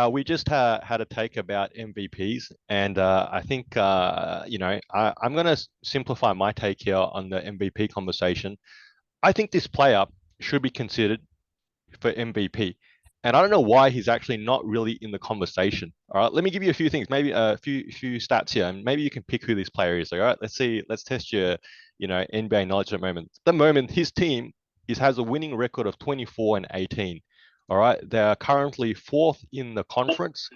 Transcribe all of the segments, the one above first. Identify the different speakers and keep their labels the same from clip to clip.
Speaker 1: We just had a take about MVPs, and I think I'm going to simplify my take here on the MVP conversation. I think this player should be considered for MVP, and I don't know why he's actually not really in the conversation. All right, let me give you a few things, maybe a few stats here, and maybe you can pick who this player is. All right, let's see, let's test your NBA knowledge at the moment. At the moment, his team has a winning record of 24-18. All right, they are currently fourth in the conference,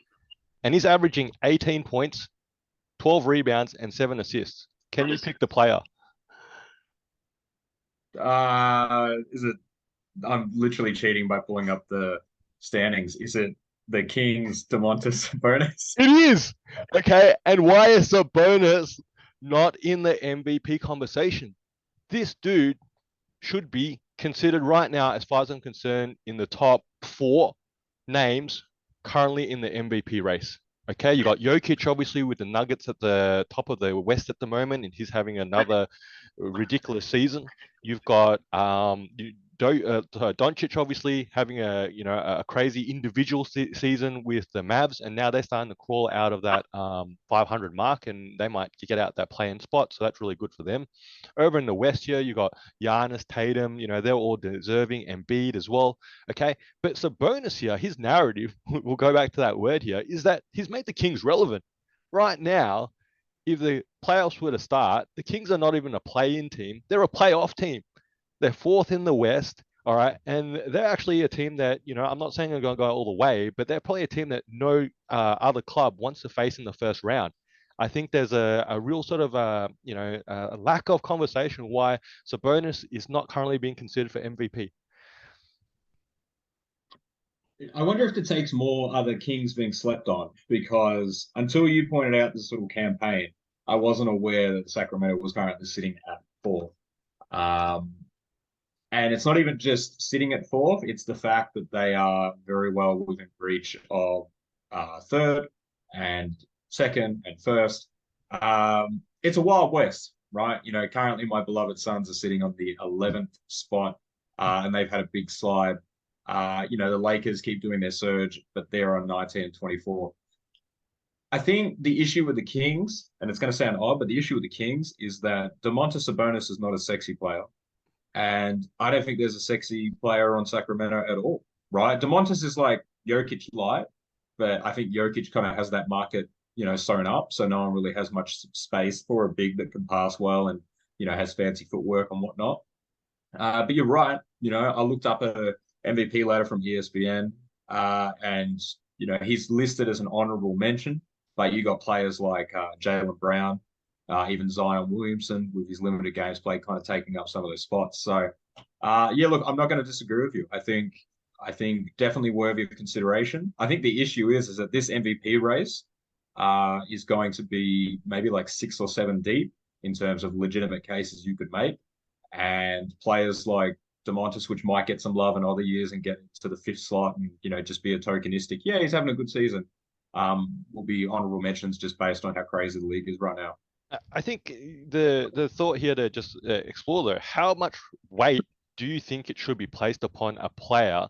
Speaker 1: and he's averaging 18 points, 12 rebounds, and 7 assists. Can you pick the player?
Speaker 2: Is it? I'm literally cheating by pulling up the standings. Is it the Kings, Demontis Bonus?
Speaker 1: It is. Okay, and why is Sabonis not in the MVP conversation? This dude should be considered right now, as far as I'm concerned, in the top four names currently in the MVP race. Okay, you got Jokic obviously with the Nuggets at the top of the West at the moment, and he's having another ridiculous season. You've got Doncic obviously having a crazy individual season with the Mavs, and now they're starting to crawl out of that 500 mark, and they might get out that play-in spot, so that's really good for them. Over in the West here, you got Giannis, Tatum, they're all deserving, and Embiid as well. Okay, but Sabonis here, his narrative, we'll go back to that word here, is that he's made the Kings relevant. Right now, if the playoffs were to start, the Kings are not even a play-in team; they're a playoff team. They're fourth in the West. All right. And they're actually a team that, I'm not saying they're going to go all the way, but they're probably a team that no other club wants to face in the first round. I think there's a real sort of, a lack of conversation why Sabonis is not currently being considered for MVP.
Speaker 2: I wonder if it takes more other Kings being slept on because until you pointed out this little campaign, I wasn't aware that Sacramento was currently sitting at fourth. Um, and it's not even just sitting at fourth, it's the fact that they are very well within reach of third and second and first. It's a wild west, right? Currently my beloved Suns are sitting on the 11th spot, and they've had a big slide. The Lakers keep doing their surge, but they're on 19 and 24. I think the issue with the Kings, and it's going to sound odd, but the issue with the Kings is that Domantas Sabonis is not a sexy player. And I don't think there's a sexy player on Sacramento at all, right? Demontis is like Jokic light, but I think Jokic kind of has that market, sewn up. So no one really has much space for a big that can pass well and, has fancy footwork and whatnot. But you're right. I looked up a MVP ladder from ESPN, and, he's listed as an honorable mention, but you got players like Jalen Brown, even Zion Williamson with his limited games play kind of taking up some of those spots. So, yeah, look, I'm not going to disagree with you. I think definitely worthy of consideration. I think the issue is that this MVP race is going to be maybe like 6 or 7 deep in terms of legitimate cases you could make, and players like Demontis, which might get some love in other years and get to the fifth slot and just be a tokenistic. Yeah, he's having a good season. Will be honorable mentions just based on how crazy the league is right now.
Speaker 1: I think the thought here to just explore though, how much weight do you think it should be placed upon a player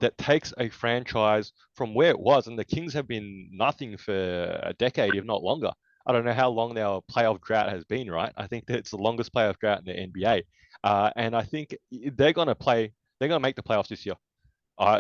Speaker 1: that takes a franchise from where it was? And the Kings have been nothing for a decade, if not longer. I don't know how long their playoff drought has been, right? I think that it's the longest playoff drought in the NBA. And I think they're going to make the playoffs this year.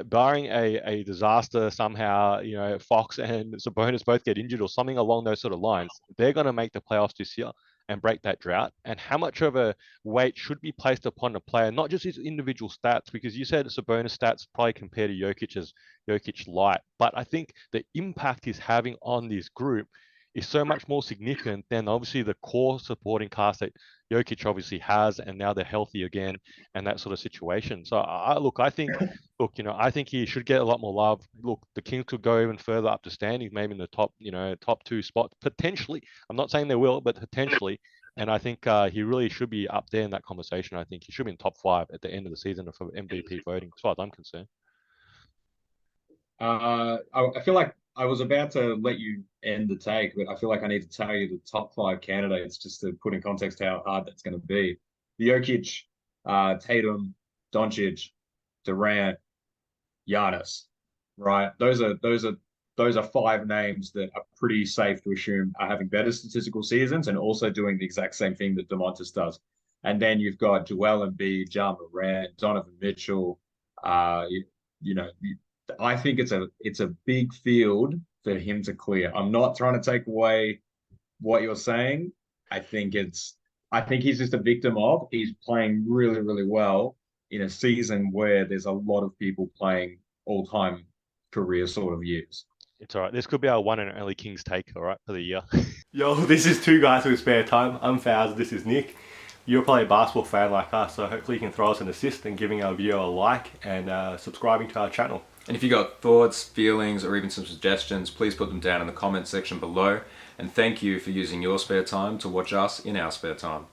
Speaker 1: Barring a disaster somehow, Fox and Sabonis both get injured or something along those sort of lines, they're going to make the playoffs this year and break that drought. And how much of a weight should be placed upon a player, not just his individual stats, because you said Sabonis stats probably compare to Jokic as Jokic light, but I think the impact he's having on this group is so much more significant than obviously the core supporting cast that Jokic obviously has, and now they're healthy again, and that sort of situation. So I think he should get a lot more love. Look, the Kings could go even further up the standings, maybe in the top two spots potentially. I'm not saying they will, but potentially. And I think he really should be up there in that conversation. I think he should be in top five at the end of the season for MVP voting, as far as I'm concerned.
Speaker 2: I feel like I was about to let you end the take, but I feel like I need to tell you the top five candidates just to put in context how hard that's going to be. Jokic, Tatum, Doncic, Durant, Giannis, right? Those are those are five names that are pretty safe to assume are having better statistical seasons and also doing the exact same thing that Domantas does. And then you've got Joel Embiid, Ja Morant, Donovan Mitchell. You know, I think it's a big field for him to clear. I'm not trying to take away what you're saying. I think he's just a victim of he's playing really, really well in a season where there's a lot of people playing all-time career sort of years.
Speaker 1: It's all right. This could be our one and only Kings take, all right, for the year.
Speaker 3: Yo, this is two guys with spare time. I'm Faz, this is Nick. You're probably a basketball fan like us, so hopefully you can throw us an assist and giving our video a like and subscribing to our channel.
Speaker 4: And if you got thoughts, feelings, or even some suggestions, please put them down in the comment section below. And thank you for using your spare time to watch us in our spare time.